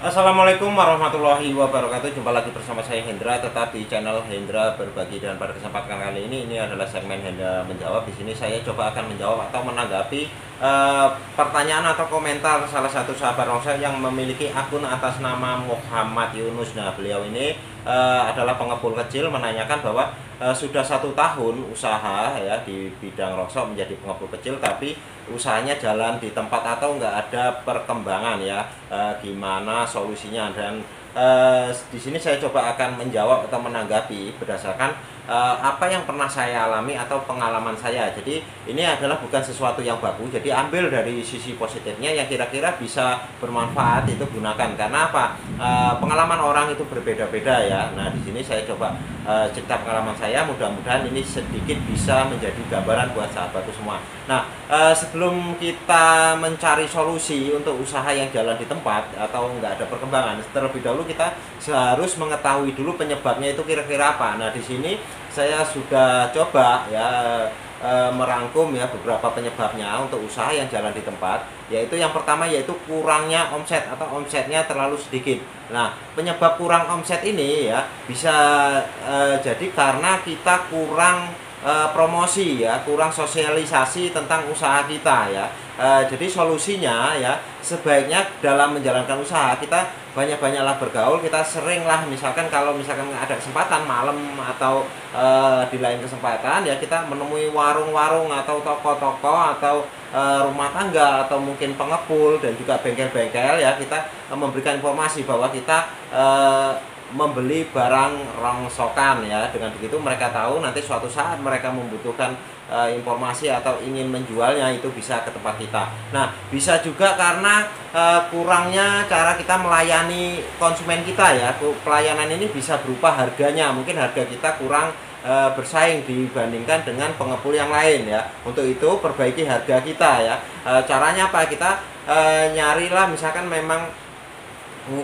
Assalamualaikum warahmatullahi wabarakatuh. Jumpa lagi bersama saya Hendra, tetap di channel Hendra Berbagi. Dan pada kesempatan kali ini adalah segmen Hendra Menjawab. Di sini saya coba akan menjawab atau menanggapi pertanyaan atau komentar salah satu sahabat Rongsel yang memiliki akun atas nama Muhammad Yunus. Nah, beliau ini adalah pengepul kecil, menanyakan bahwa sudah 1 tahun usaha ya di bidang rongsok menjadi pengepul kecil, tapi usahanya jalan di tempat atau nggak ada perkembangan ya. Gimana solusinya? Dan di sini saya coba akan menjawab atau menanggapi berdasarkan apa yang pernah saya alami atau pengalaman saya. Jadi ini adalah bukan sesuatu yang baku, jadi ambil dari sisi positifnya yang kira-kira bisa bermanfaat, itu gunakan. Karena apa? Pengalaman orang itu berbeda-beda ya. Nah, di sini saya coba cerita pengalaman saya, mudah-mudahan ini sedikit bisa menjadi gambaran buat sahabatku semua. Nah, sebelum kita mencari solusi untuk usaha yang jalan di tempat atau nggak ada perkembangan, terlebih dahulu kita harus mengetahui dulu penyebabnya itu kira-kira apa. Nah, di sini saya sudah coba ya merangkum ya beberapa penyebabnya untuk usaha yang jalan di tempat, yaitu yang pertama yaitu kurangnya omset atau omsetnya terlalu sedikit. Nah, penyebab kurang omset ini ya bisa jadi karena kita kurang promosi ya, kurang sosialisasi tentang usaha kita ya. Jadi solusinya ya, sebaiknya dalam menjalankan usaha kita banyak-banyaklah bergaul. Kita seringlah, misalkan kalau misalkan ada kesempatan malam atau di lain kesempatan ya, kita menemui warung-warung atau toko-toko atau rumah tangga atau mungkin pengepul dan juga bengkel-bengkel ya, kita memberikan informasi bahwa kita membeli barang rongsokan ya. Dengan begitu mereka tahu nanti suatu saat mereka membutuhkan informasi atau ingin menjualnya, itu bisa ke tempat kita. Nah, bisa juga karena kurangnya cara kita melayani konsumen kita ya. Pelayanan ini bisa berupa harganya, mungkin harga kita kurang bersaing dibandingkan dengan pengepul yang lain ya. Untuk itu perbaiki harga kita ya. Caranya apa? Kita nyarilah, misalkan memang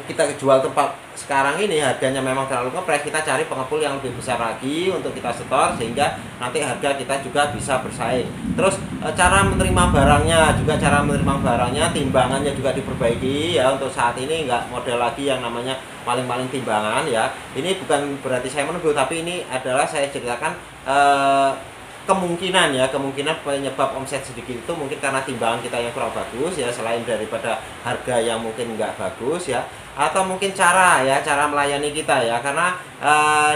kita jual tempat sekarang ini harganya memang terlalu ngepres, kita cari pengepul yang lebih besar lagi untuk kita setor, sehingga nanti harga kita juga bisa bersaing. Terus cara menerima barangnya juga, timbangannya juga diperbaiki ya. Untuk saat ini nggak model lagi yang namanya maling-maling timbangan ya. Ini bukan berarti saya menuduh, tapi ini adalah saya ceritakan kemungkinan penyebab omset sedikit itu mungkin karena timbangan kita yang kurang bagus ya, selain daripada harga yang mungkin nggak bagus ya, atau mungkin cara melayani kita ya. Karena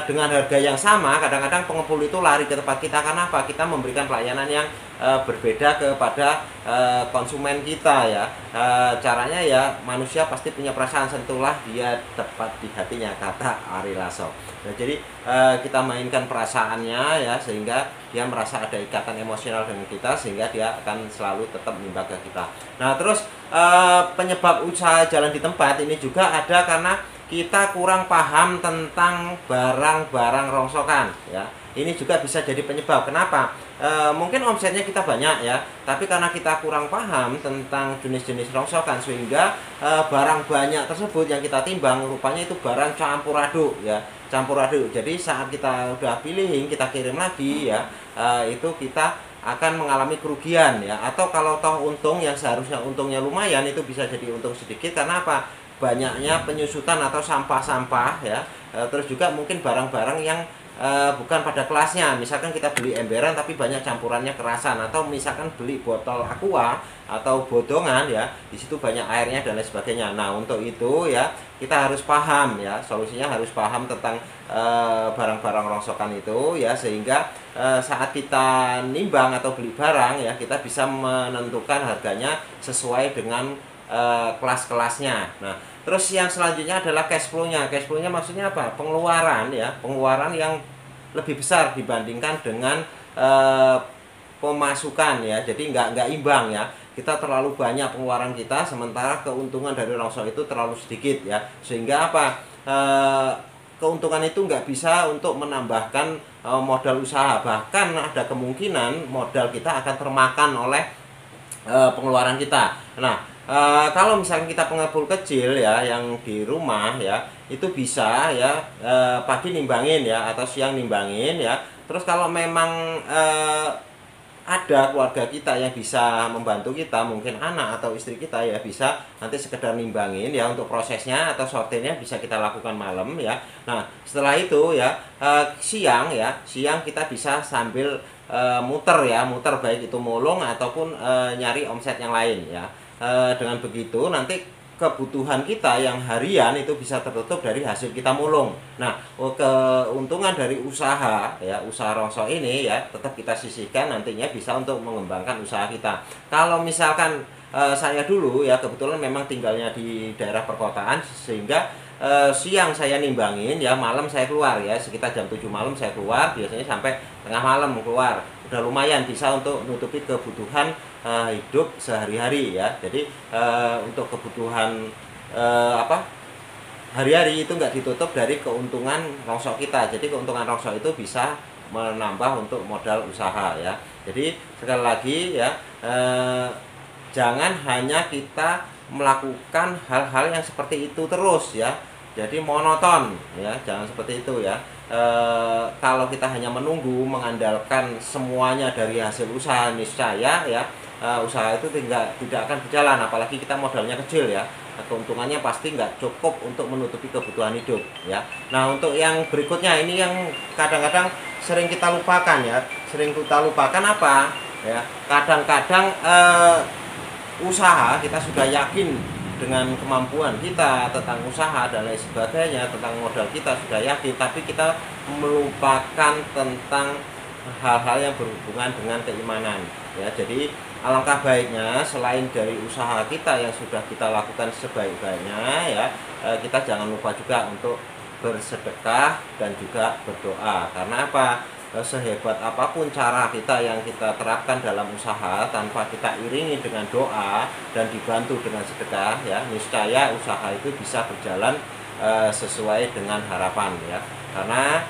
dengan harga yang sama kadang-kadang pengepul itu lari ke tempat kita. Karena apa? Kita memberikan pelayanan yang berbeda kepada konsumen kita ya. Caranya ya, manusia pasti punya perasaan, sentuhlah dia tepat di hatinya, kata Ari Lasso. Nah, jadi kita mainkan perasaannya ya, sehingga dia merasa ada ikatan emosional dengan kita, sehingga dia akan selalu tetap nimbang ke kita. Nah, terus penyebab usaha jalan di tempat ini juga ada karena kita kurang paham tentang barang-barang rongsokan ya. Ini juga bisa jadi penyebab. Kenapa? Mungkin omsetnya kita banyak ya, tapi karena kita kurang paham tentang jenis-jenis rongsokan, sehingga barang banyak tersebut yang kita timbang rupanya itu barang campur aduk ya, campur aduk. Jadi saat kita udah pilihin, kita kirim lagi ya, itu kita akan mengalami kerugian ya. Atau kalau toh untung yang seharusnya untungnya lumayan, itu bisa jadi untung sedikit. Karena apa? Banyaknya penyusutan atau sampah-sampah ya. Terus juga mungkin barang-barang yang bukan pada kelasnya. Misalkan kita beli emberan tapi banyak campurannya kerasan, atau misalkan beli botol aqua atau bodongan ya, di situ banyak airnya dan lain sebagainya. Nah, untuk itu ya kita harus paham ya, solusinya harus paham tentang barang-barang rongsokan itu ya, sehingga saat kita nimbang atau beli barang ya, kita bisa menentukan harganya sesuai dengan kelas-kelasnya. Nah, terus yang selanjutnya adalah cash flow-nya. Cash flow-nya maksudnya apa? Pengeluaran ya, pengeluaran yang lebih besar dibandingkan dengan pemasukan ya. Jadi nggak imbang ya. Kita terlalu banyak pengeluaran kita, sementara keuntungan dari rongsok itu terlalu sedikit ya. Sehingga apa? Keuntungan itu nggak bisa untuk menambahkan modal usaha. Bahkan ada kemungkinan modal kita akan termakan oleh pengeluaran kita. Nah, kalau misalnya kita pengepul kecil ya, yang di rumah ya, itu bisa ya pagi nimbangin ya, atau siang nimbangin ya. Terus kalau memang ada keluarga kita yang bisa membantu kita, mungkin anak atau istri kita ya, bisa nanti sekedar nimbangin ya, untuk prosesnya atau sortirnya bisa kita lakukan malam ya. Nah setelah itu ya, siang ya, siang kita bisa sambil muter ya, muter baik itu mulung ataupun nyari omset yang lain ya. Dengan begitu nanti kebutuhan kita yang harian itu bisa tertutup dari hasil kita mulung. Nah, keuntungan dari usaha ya, usaha rongsok ini ya, tetap kita sisihkan nantinya bisa untuk mengembangkan usaha kita. Kalau misalkan saya dulu ya, kebetulan memang tinggalnya di daerah perkotaan, sehingga siang saya nimbangin ya, malam saya keluar ya, sekitar jam 7 malam saya keluar, biasanya sampai tengah malam keluar. Udah lumayan bisa untuk nutupi kebutuhan hidup sehari-hari ya. Jadi untuk kebutuhan hari-hari itu nggak ditutup dari keuntungan rongsok kita. Jadi keuntungan rongsok itu bisa menambah untuk modal usaha ya. Jadi sekali lagi ya, jangan hanya kita melakukan hal-hal yang seperti itu terus ya, jadi monoton ya, jangan seperti itu ya. Kalau kita hanya menunggu mengandalkan semuanya dari hasil usaha, niscaya ya usaha itu tidak akan berjalan, apalagi kita modalnya kecil ya, keuntungannya pasti nggak cukup untuk menutupi kebutuhan hidup ya. Nah untuk yang berikutnya ini yang kadang-kadang sering kita lupakan ya, sering kita lupakan apa ya, kadang-kadang usaha kita sudah yakin dengan kemampuan kita tentang usaha dan lain sebagainya, tentang modal kita sudah yakin, tapi kita melupakan tentang hal-hal yang berhubungan dengan keimanan ya. Jadi alangkah baiknya selain dari usaha kita yang sudah kita lakukan sebaik-baiknya ya, kita jangan lupa juga untuk bersedekah dan juga berdoa. Karena apa? Sehebat apapun cara kita yang kita terapkan dalam usaha, tanpa kita iringi dengan doa dan dibantu dengan sedekah ya, niscaya usaha itu bisa berjalan sesuai dengan harapan ya. Karena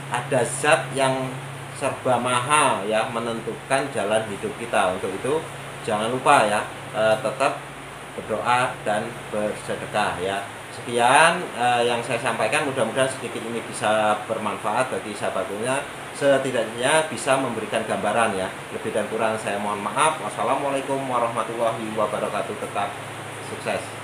ada zat yang serba mahal ya, menentukan jalan hidup kita. Untuk itu jangan lupa ya, tetap berdoa dan bersedekah ya. Sekian yang saya sampaikan, mudah-mudahan sedikit ini bisa bermanfaat bagi sahabatnya, setidaknya bisa memberikan gambaran ya. Lebih dan kurang saya mohon maaf. Wassalamualaikum warahmatullahi wabarakatuh. Tetap sukses.